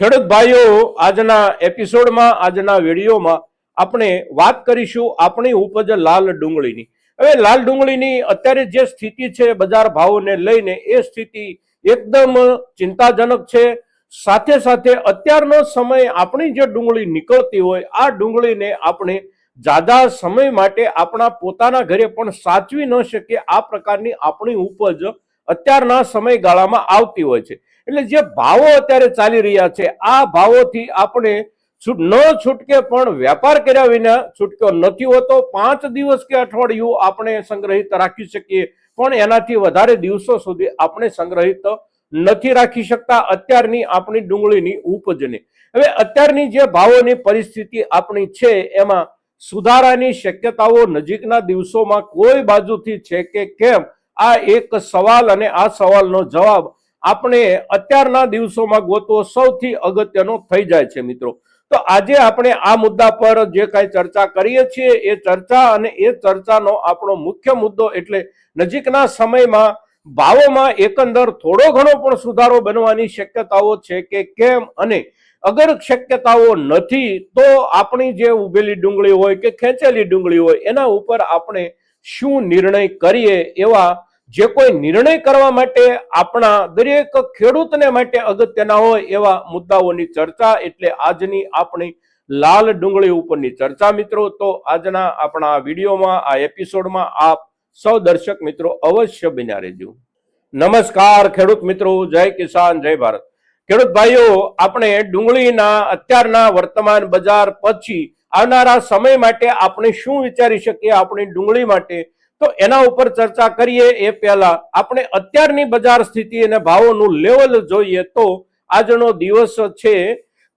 ખેડૂત ભાઈઓ, આજના એપિસોડમાં, આજના વિડીયોમાં આપણે વાત કરીશું આપણી ઉપજ લાલ ડુંગળીની. હવે લાલ ડુંગળીની અત્યારે જે સ્થિતિ છે બજાર ભાવોને લઈને, એ સ્થિતિ એકદમ ચિંતાજનક છે. સાથે સાથે અત્યારનો સમય આપણી જે ડુંગળી નીકળતી હોય, આ ડુંગળીને આપણે જાદા સમય માટે આપણા પોતાના ઘરે પણ સાચવી ન શકીએ, આ પ્રકારની આપણી ઉપજ અત્યારના સમયગાળામાં આવતી હોય છે. એટલે જે ભાવો અત્યારે ચાલી રહ્યા છે, આ ભાવોથી આપણે ન છૂટકે પણ વેપાર કર્યા વિના છૂટકો નથી હોતો. 5 દિવસ કે અઠવાડિયું આપણે સંગ્રહિત રાખી શકીએ, પણ એનાથી વધારે દિવસો સુધી આપણે સંગ્રહિત નથી રાખી શકતા અત્યારની આપણી ડુંગળીની ઉપજને. હવે અત્યારની જે ભાવોની પરિસ્થિતિ આપણી છે, એમાં સુધારાની શક્યતાઓ નજીકના દિવસોમાં કોઈ બાજુથી છે કે કેમ, આ એક સવાલ, અને આ સવાલનો જવાબ આપણે અત્યારના દિવસોમાં ગોતવો સૌથી અગત્યનો થઈ જાય છે મિત્રો. તો આજે આપણે આ મુદ્દા પર જે કાંઈ ચર્ચા કરીએ છીએ, એ ચર્ચા અને એ ચર્ચાનો આપણો મુખ્ય મુદ્દો એટલે નજીકના સમયમાં ભાવોમાં એકંદર થોડો ઘણો પણ સુધારો બનવાની શક્યતાઓ છે કે કેમ, અને અગર શક્યતાઓ નથી તો આપણી જે ઉભેલી ડુંગળી હોય કે ખેંચેલી ડુંગળી હોય, એના ઉપર આપણે શું નિર્ણય કરીએ, એવા જે કોઈ નિર્ણય કરવા માટે આપણા દરેક ખેડૂતને માટે અગત્યના હોય એવા મુદ્દાઓની ચર્ચા, એટલે આજની આપણી લાલ ડુંગળી ઉપરની ચર્ચા મિત્રો. તો આજના આપણા વિડીયોમાં, આ એપિસોડમાં આપ સૌ દર્શક મિત્રો અવશ્ય બન્યા રહેજો. નમસ્કાર ખેડૂત મિત્રો, જય કિસાન, જય ભારત. ખેડૂત ભાઈઓ, આપણે ડુંગળીના અત્યારના વર્તમાન બજાર પછી આવનારા સમય માટે આપણે શું વિચારી શકીએ આપણી ડુંગળી માટે, તો એના ઉપર ચર્ચા કરીએ. એ પહેલા આપણે અત્યારની બજાર સ્થિતિ અને ભાવોનું લેવલ જોઈએ. તો આજનો દિવસ છે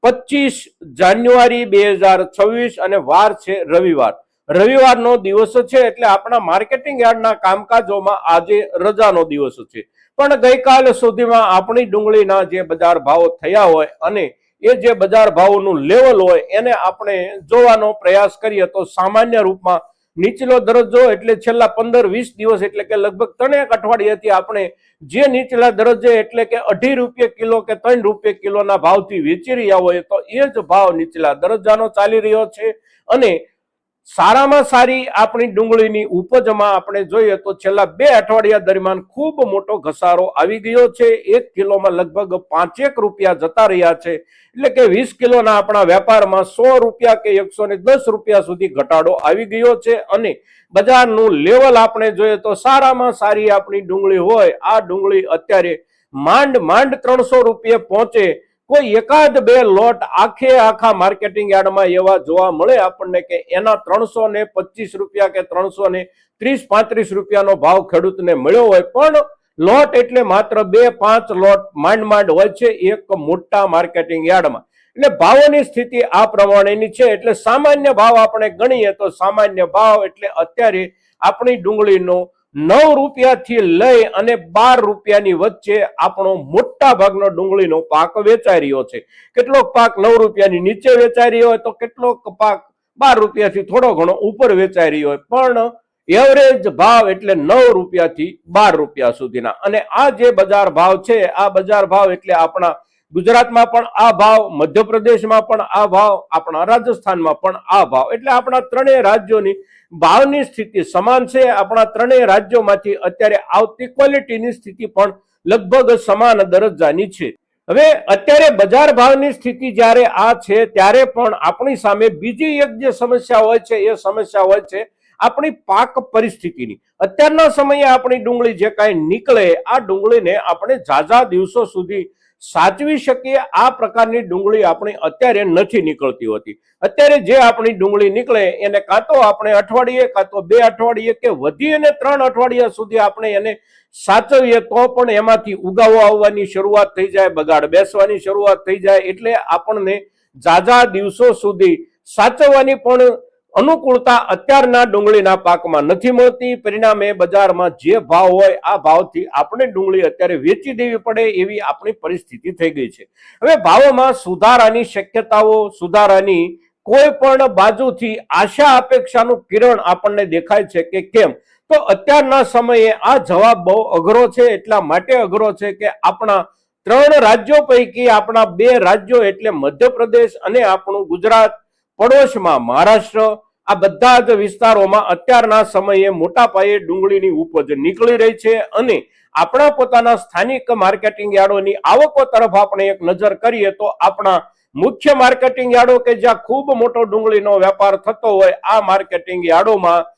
25 જાન્યુઆરી 2026 અને વાર છે રવિવાર. રવિવારનો દિવસ છે, એટલે આપણા માર્કેટિંગ યાર્ડના કામકાજોમાં આજે રજાનો દિવસ છે. પણ ગઈકાલ સુધીમાં આપણી ડુંગળીના જે બજાર ભાવો થયા હોય અને એ જે બજાર ભાવોનું લેવલ હોય, એને આપણે જોવાનો પ્રયાસ કરીએ તો સામાન્ય રૂપમાં નીચલો દરજ્જો એટલે છેલ્લા 15-20 દિવસ એટલે કે લગભગ 3 અઠવાડિયાથી આપણે જે નીચલા દરજ્જે એટલે કે 2.5 રૂપિયા કિલો કે 3 રૂપિયા કિલોના ભાવથી વેચી રહ્યા હોય, તો એ જ ભાવ નીચલા દરજ્જાનો ચાલી રહ્યો છે. અને સારામાં સારી આપણી ડુંગળીની ઉપજમાં આપણે જોઈએ તો છેલ્લા 2 અઠવાડિયા દરમિયાન ખૂબ મોટો ઘસારો આવી ગયો છે. 1 કિલોમાં લગભગ 5 રૂપિયા જતા રહ્યા છે. એટલે કે 20 કિલોના આપણા વેપારમાં 100 રૂપિયા કે 110 રૂપિયા સુધી ઘટાડો આવી ગયો છે. અને બજારનું લેવલ આપણે જોઈએ તો સારામાં સારી આપણી ડુંગળી હોય, આ ડુંગળી અત્યારે માંડ 300 રૂપિયા પહોંચે. કોઈ એકાદ બે લોટ આખા માર્કેટિંગ યાર્ડમાં એવા જોવા મળે આપણને કે એના 325 રૂપિયા કે 330-35 રૂપિયાનો ભાવ ખેડૂતને મળ્યો હોય, પણ લોટ એટલે માત્ર 2-5 લોટ માંડ હોય છે એક મોટા માર્કેટિંગ યાર્ડમાં. એટલે ભાવોની સ્થિતિ આ પ્રમાણેની છે. એટલે સામાન્ય ભાવ આપણે ગણીએ તો સામાન્ય ભાવ એટલે અત્યારે આપણી ડુંગળીનો 9 રૂપિયાથી લઈ અને 12 રૂપિયાની વચ્ચે આપણો મોટા ભાગનો ડુંગળીનો પાક વેચાઈ રહ્યો છે. કેટલોક પાક 9 રૂપિયાની નીચે વેચાઈ રહ્યો હોય, તો કેટલોક પાક 12 રૂપિયાથી થોડો ઘણો ઉપર વેચાઈ રહ્યો હોય, પણ એવરેજ ભાવ એટલે 9 રૂપિયાથી 12 રૂપિયા સુધીના. અને આ જે બજાર ભાવ છે, આ બજાર ભાવ એટલે આપણા ગુજરાતમાં પણ આ ભાવ, મધ્યપ્રદેશમાં પણ આ ભાવ, આપણા રાજસ્થાનમાં પણ આ ભાવ. એટલે આપણા ત્રણેય રાજ્યોની ભાવની સ્થિતિ સમાન છે. આપણા ત્રણેય રાજ્યોમાંથી અત્યારે આવતી ક્વોલિટીની સ્થિતિ પણ લગભગ સમાન દરજ્જાની છે. હવે અત્યારે બજાર ભાવની સ્થિતિ જ્યારે આ છે, ત્યારે પણ આપણી સામે બીજી એક જે સમસ્યા હોય છે, એ સમસ્યા હોય છે આપણી પાક પરિસ્થિતિની. અત્યારના સમયે આપણી ડુંગળી જે કાંઈ નીકળે, આ ડુંગળીને આપણે ઝાઝા દિવસો સુધી સાચવી શકીએ, આ પ્રકારની ડુંગળી આપણી અત્યારે નથી નીકળતી હોતી. અત્યારે જે આપણી ડુંગળી નીકળે એને કાં તો આપણે અઠવાડિયે, કાં તો 2 અઠવાડિયે કે વધી અને 3 અઠવાડિયા સુધી આપણે એને સાચવીએ તો પણ એમાંથી ઉગાવો આવવાની શરૂઆત થઈ જાય, બગાડ બેસવાની શરૂઆત થઈ જાય. એટલે આપણને ઝાઝા દિવસો સુધી સાચવવાની પણ અનુકૂળતા અત્યારના ડુંગળીના પાકમાં નથી મળતી. પરિણામે બજારમાં જે ભાવ હોય, આ ભાવથી આપણે ડુંગળી અત્યારે વેચી દેવી પડે એવી આપણી પરિસ્થિતિ થઈ ગઈ છે. હવે ભાવોમાં સુધારાની શક્યતાઓ, સુધારાની કોઈ પણ બાજુથી આશા અપેક્ષાનું કિરણ આપણને દેખાય છે કે કેમ, તો અત્યારના સમયે આ જવાબ બહુ અઘરો છે. એટલા માટે અઘરો છે કે આપણા ત્રણ રાજ્યો પૈકી આપણા બે રાજ્યો એટલે મધ્યપ્રદેશ અને આપણું ગુજરાત, પડોશમાં મહારાષ્ટ્ર, આ બધા જ વિસ્તારોમાં અત્યારના સમયે મોટા પાયે ડુંગળીની ઉપજ નીકળી રહી છે અને આપણા પોતાના સ્થાનિક માર્કેટિંગ યાર્ડોની આવકો તરફ આપણે એક નજર કરીએ તો આપણા મુખ્ય માર્કેટિંગ યાર્ડો કે જ્યાં ખૂબ મોટો ડુંગળીનો વેપાર થતો હોય, આ માર્કેટિંગ યાર્ડોમાં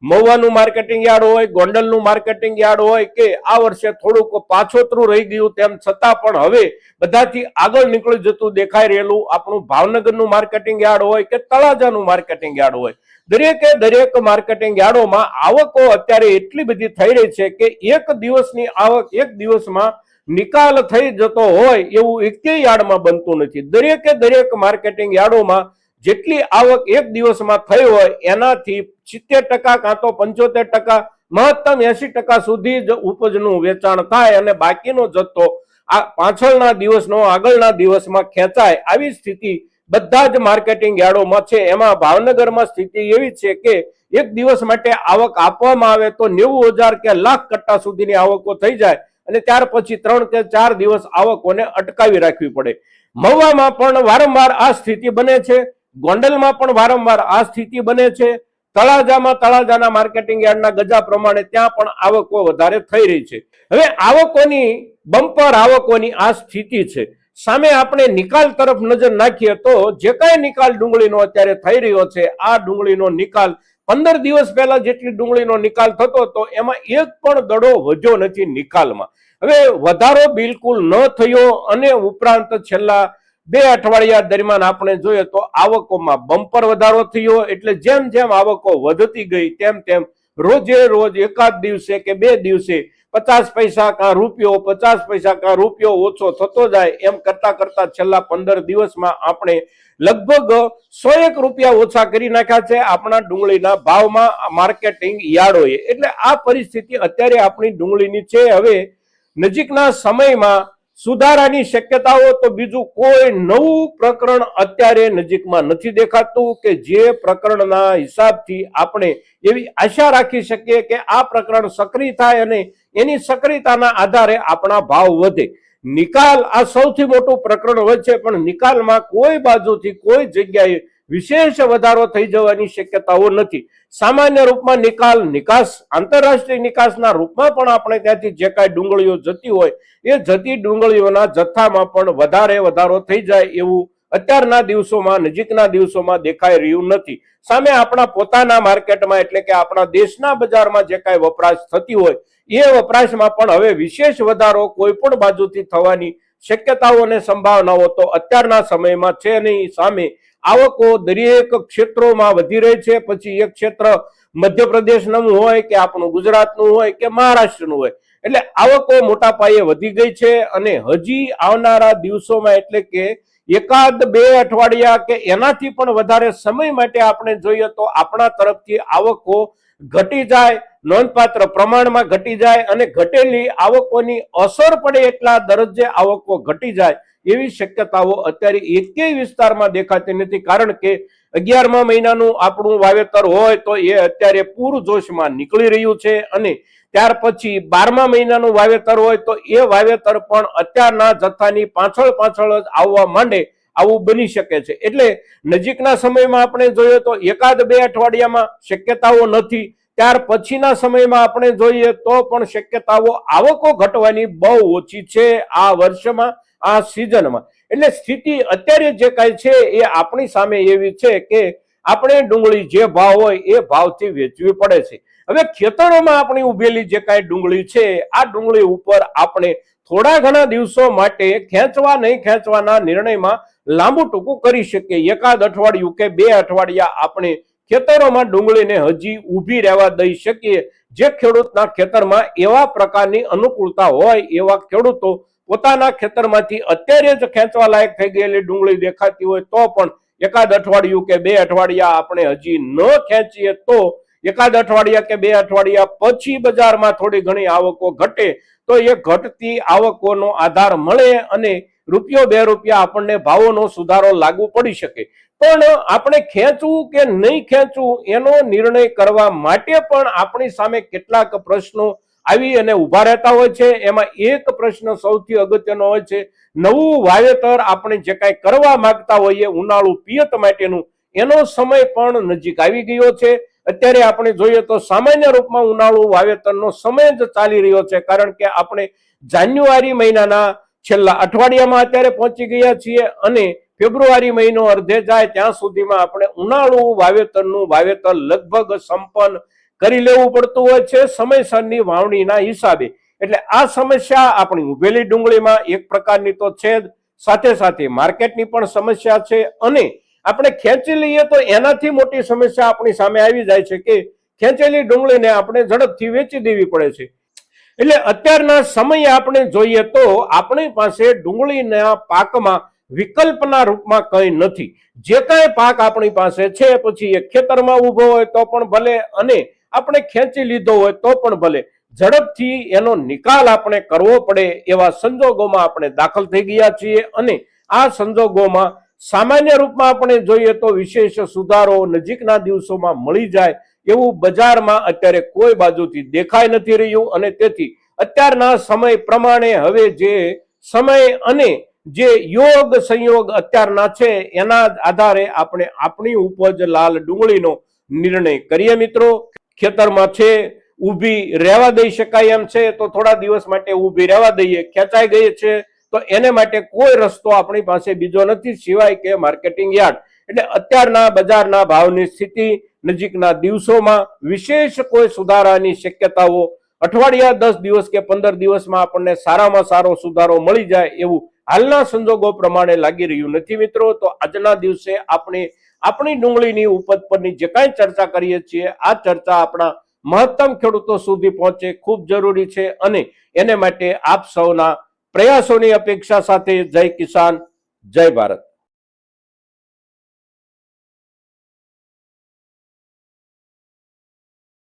મહુવાનું માર્કેટિંગ યાર્ડ હોય, ગોંડલનું માર્કેટિંગ યાર્ડ હોય કે આ વર્ષે થોડુંક પાછોતરું રહી ગયું તેમ છતાં પણ હવે બધાથી આગળ નીકળી જતું દેખાઈ રહેલું આપણું ભાવનગરનું માર્કેટિંગ યાર્ડ હોય કે તળાજાનું માર્કેટિંગ યાર્ડ હોય, દરેક માર્કેટિંગ યાર્ડોમાં આવકો અત્યારે એટલી બધી થઈ રહી છે કે એક દિવસની આવક એક દિવસમાં નિકાલ થઈ જતો હોય એવું એકેય યાર્ડમાં બનતું નથી. દરેક માર્કેટિંગ યાર્ડોમાં જેટલી આવક એક દિવસમાં થઈ હોય એનાથી 70% કાં તો 75%, મહત્તમ 80% સુધી જ ઉપજનું વેચાણ થાય અને બાકીનો જથ્થો આ પાછળના દિવસનો આગળના દિવસમાં ખેંચાય, આવી સ્થિતિ બધા જ માર્કેટિંગ યાર્ડોમાં છે. એમાં ભાવનગરમાં સ્થિતિ એવી છે કે એક દિવસ માટે આવક આપવામાં આવે તો 90,000 કે લાખ કટ્ટા સુધીની આવકો થઈ જાય અને ત્યાર પછી 3 કે 4 દિવસ આવકોને અટકાવી રાખવી પડે. મહુવામાં પણ વારંવાર આ સ્થિતિ બને છે, ગોંડલમાં પણ વારંવાર આ સ્થિતિ બને છે, તળાજામાં તળાજાના માર્કેટિંગ યાર્ડના ગજા પ્રમાણે ત્યાં પણ આવકો વધારે થઈ રહી છે. હવે આવકોની બમ્પર આવકોની આ સ્થિતિ છે. સામે આપણે નિકાલ તરફ નજર નાખીએ તો જે કાંઈ નિકાલ ડુંગળીનો અત્યારે થઈ રહ્યો છે, આ ડુંગળીનો નિકાલ 15 દિવસ પહેલા જેટલી ડુંગળીનો નિકાલ થતો હતો એમાં એક પણ દડો વધ્યો નથી નિકાલમાં. હવે વધારો બિલકુલ ન થયો અને ઉપરાંત છેલ્લા 2 અઠવાડિયા દરમિયાન આપણે જોઈએ તો આવકોમાં બમ્પર વધારો થયો. એટલે જેમ જેમ આવકો વધતી ગઈ તેમ તેમ રોજે રોજ એકાદ દિવસે કે 2 દિવસે 50 પૈસા કાં રૂપિયો, 50 પૈસા કાં રૂપિયો ઓછો થતો જાય. એમ કરતા કરતા છેલ્લા 15 દિવસમાં આપણે લગભગ 101 રૂપિયા ઓછા કરી નાખ્યા છે આપણા ડુંગળીના ભાવમાં માર્કેટિંગ યાર્ડોએ. એટલે આ પરિસ્થિતિ અત્યારે આપણી ડુંગળીની છે. હવે નજીકના સમયમાં સુધારાની શક્યતાઓ તો બીજું કોઈ નવું પ્રકરણ અત્યારે નજીકમાં નથી દેખાતું કે જે પ્રકરણના હિસાબથી આપણે એવી આશા રાખી શકીએ કે આ પ્રકરણ સક્રિય થાય અને એની સક્રિયતાના આધારે આપણા ભાવ વધે. નિકાલ આ સૌથી મોટું પ્રકરણ હોય છે, પણ નિકાલમાં કોઈ બાજુથી કોઈ જગ્યાએ વિશેષ વધારો થઈ જવાની શક્યતાઓ નથી. સામાન્ય રૂપમાં નિકાસ આંતરરાષ્ટ્રીય નિકાસના રૂપમાં પણ આપણે ત્યાંથી જે કાંઈ ડુંગળીઓ જતી હોય એ જતી ડુંગળીઓના જથ્થામાં પણ વધારો થઈ જાય એવું અત્યારના દિવસોમાં નજીકના દિવસોમાં દેખાઈ રહ્યું નથી. સામે આપણા પોતાના માર્કેટમાં એટલે કે આપણા દેશના બજારમાં જે કાંઈ વપરાશ થતી હોય એ વપરાશમાં પણ હવે વિશેષ વધારો કોઈ પણ બાજુથી થવાની શક્યતાઓ અને સંભાવનાઓ તો અત્યારના સમયમાં છે નહીં. સામે આવકો દરેક ક્ષેત્રોમાં વધી રહી છે. પછી એક ક્ષેત્ર મધ્યપ્રદેશનું હોય કે આપણું ગુજરાતનું હોય કે મહારાષ્ટ્રનું હોય, એટલે આવકો મોટા પાયે વધી ગઈ છે અને હજી આવનારા દિવસોમાં એટલે કે એકાદ 2 અઠવાડિયા કે એનાથી પણ વધારે સમય માટે આપણે જોઈએ તો આપણા તરફથી આવકો ઘટી જાય, નોંધપાત્ર પ્રમાણમાં ઘટી જાય અને ઘટેલી આવકોની અસર પડે એટલા દરજ્જે આવકો ઘટી જાય એવી શક્યતાઓ અત્યારે એકેય વિસ્તારમાં દેખાતી નથી. કારણ કે 11મા મહિનાનું આપણું વાવેતર હોય તો એ અત્યારે પૂરજોશમાં નીકળી રહ્યું છે અને ત્યાર પછી 12મા મહિનાનું વાવેતર હોય તો એ વાવેતર પણ અત્યારના જથ્થાની પાછળ જ આવવા માંડે આવું બની શકે છે. એટલે નજીકના સમયમાં આપણે જોઈએ તો એકાદ 2 અઠવાડિયામાં શક્યતાઓ નથી, ત્યાર પછીના સમયમાં આપણે જોઈએ તો પણ શક્યતાઓ આવકો ઘટવાની બહુ ઓછી છે આ વર્ષમાં, આ સિઝનમાં. એટલે સ્થિતિ અત્યારે જે કાંઈ છે એ આપણી સામે એવી છે કે આપણે ડુંગળી જે ભાવ હોય એ ભાવથી વેચવી પડે છે. હવે ખેતરોમાં આપણી ઉભેલી જે કાંઈ ડુંગળી છે આ ડુંગળી ઉપર આપણે થોડા ઘણા દિવસો માટે ખેંચવા નહીં ખેંચવાના નિર્ણયમાં લાંબુ ટૂંકું કરી શકીએ. એકાદ અઠવાડિયું કે 2 અઠવાડિયા આપણે ખેતરોમાં ડુંગળીને હજી ઊભી રહેવા દઈ શકીએ. જે ખેડૂતના ખેતરમાં એવા પ્રકારની અનુકૂળતા હોય એવા ખેડૂતો પોતાના ખેતરમાંથી અત્યારે જ ખેંચવા લાયક થઈ ગયેલી ડુંગળી દેખાતી હોય તો પણ એકાદ અઠવાડિયું કે 2 અઠવાડિયા આપણે હજી ન ખેંચીએ તો એકાદ અઠવાડિયા કે 2 અઠવાડિયા પછી બજારમાં થોડી ઘણી આવકો ઘટે તો એ ઘટતી આવકોનો આધાર મળે અને રૂપિયો 2 રૂપિયા આપણને ભાવોનો સુધારો લાગુ પડી શકે. પણ આપણે ખેંચવું કે નહીં ખેંચવું એનો નિર્ણય કરવા માટે પણ આપણી સામે કેટલાક પ્રશ્નો આવી અને ઉભા રહેતા હોય છે. એમાં એક પ્રશ્ન સૌથી અગત્યનો હોય છે, નવું વાવેતર આપણે જે કાંઈ કરવા માંગતા હોઈએ ઉનાળુ પિયત માટેનું, એનો સમય પણ નજીક આવી ગયો છે. અત્યારે આપણે જોઈએ તો સામાન્ય રૂપમાં ઉનાળુ વાવેતરનો સમય જ ચાલી રહ્યો છે, કારણ કે આપણે જાન્યુઆરી મહિનાના છેલ્લા અઠવાડિયામાં અત્યારે પહોંચી ગયા છીએ અને ફેબ્રુઆરી મહિનો અર્ધે જાય ત્યાં સુધીમાં આપણે ઉનાળુ વાવેતરનું વાવેતર લગભગ સંપન્ન કરી લેવું પડતું હોય છે સમયસરની વાવણીના હિસાબે. એટલે આ સમસ્યા આપણી ઉભેલી ડુંગળીમાં એક પ્રકારની તો છે જ, સાથે સાથે માર્કેટની પણ સમસ્યા છે અને આપણે ખેંચી લઈએ તો એનાથી મોટી સમસ્યા આપણી સામે આવી જાય છે કે ખેંચેલી ડુંગળીને આપણે ઝડપથી વેચી દેવી પડે છે. એટલે અત્યારના સમયે આપણે જોઈએ તો આપણી પાસે ડુંગળીના પાકમાં વિકલ્પના રૂપમાં કંઈ નથી. જે કાંઈ પાક આપણી પાસે છે, પછી એ ખેતરમાં ઊભો હોય તો પણ ભલે અને આપણે ખેંચી લીધો હોય તો પણ ભલે, ઝડપથી એનો નિકાલ આપણે કરવો પડે એવા સંજોગોમાં આપણે દાખલ થઈ ગયા છીએ. અને આ સંજોગોમાં સામાન્ય રૂપમાં આપણે જોઈએ તો વિશેષ સુધારો નજીકના દિવસોમાં મળી જાય એવું બજારમાં અત્યારે કોઈ બાજુથી દેખાઈ નથી રહ્યું. અને તેથી અત્યારના સમય પ્રમાણે હવે જે સમય અને જે યોગ સંયોગ અત્યારના છે એના આધારે આપણે આપણી ઉપજ લાલ ડુંગળીનો નિર્ણય કરીએ. મિત્રો, ખેતરમાં છે, ઊભી રહેવા દઈ શકાય એમ છે તો થોડા દિવસ માટે ઊભી રહેવા દઈએ. ખેંચાઈ ગઈ છે તો એને માટે કોઈ રસ્તો આપણી પાસે બીજો નથી સિવાય કે માર્કેટિંગ યાર્ડ. એટલે અત્યારના બજારના ભાવની સ્થિતિ નજીકના દિવસોમાં વિશેષ કોઈ સુધારાની શક્યતાઓ અઠવાડિયા 10 દિવસ કે 15 દિવસમાં આપણને સારામાં સારો સુધારો મળી જાય એવું હાલના સંજોગો પ્રમાણે લાગી રહ્યું નથી. મિત્રો, તો આજના દિવસે આપણે આપણી ડુંગળીની ઉપજ પરની જે કાંઈ ચર્ચા કરીએ છીએ આ ચર્ચા આપણા મહત્તમ ખેડૂતો સુધી પહોંચે ખૂબ જરૂરી છે અને એને માટે આપ સૌના પ્રયાસોની અપેક્ષા સાથે જય કિસાન, જય ભારત.